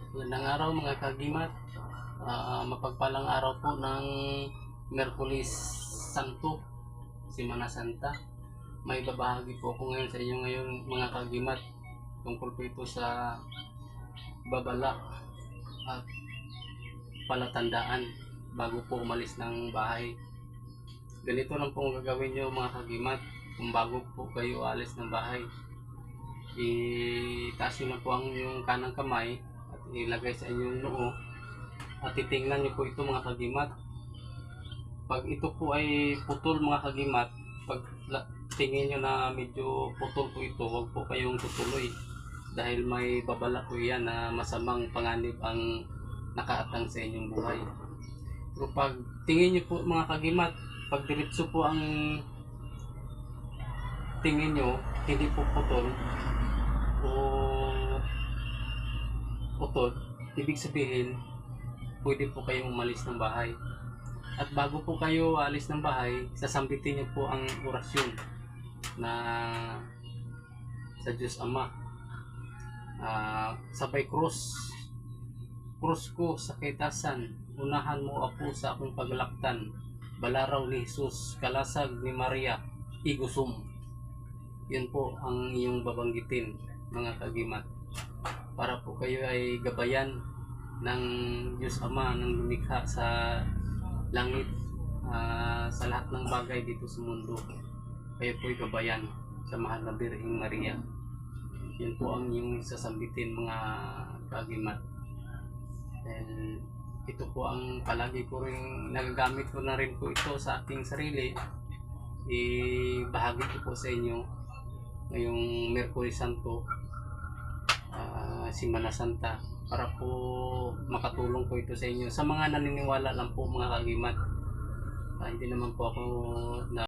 Magandang araw mga kagimat. Mapagpalang araw po ng Miyerkules Santo, Semana Santa. May babahagi po ako ngayon sa inyo ngayon mga kagimat tungkol po ito sa babala at palatandaan bago po umalis ng bahay. Ganito lang po ang gagawin nyo mga kagimat kung bago po kayo alis ng bahay. Itaas nyo na po ang inyong kanang kamay at ilagay sa inyong noo at titingnan nyo po ito mga kagimat. Pag ito po ay putol mga kagimat, pag tingin nyo na medyo putol po ito, huwag po kayong tutuloy dahil may babala po yan na masamang panganib ang nakaatang sa inyong buhay. Pero pag tingin nyo po mga kagimat, pag diretso po ang tingin nyo, hindi po putol o putol, ibig sabihin pwede po kayong umalis ng bahay. At bago po kayo alis ng bahay, sasambitin niyo po ang orasyon na sa Diyos Ama. Sabay cross ko sa kaitasan, unahan mo ako sa akong paglaktan, balaraw ni Jesus, kalasag ni Maria, igusum. Yun po ang iyong babanggitin mga kagimat, para po kayo ay gabayan ng Diyos Ama ng lumikha sa langit, sa lahat ng bagay dito sa mundo. Kayo po ay gabayan sa mahal na Birheng Maria. Yun po ang iyong sasambitin mga kagimat. And ito po ang palagi ko rin nagagamit ko na rin po ito sa aking sarili. Ibahagi ko po sa inyo ngayong Miyerkules Santo, Semana Santa, para po makatulong po ito sa inyo. Sa mga naniniwala lang po mga kagimat, hindi naman po ako na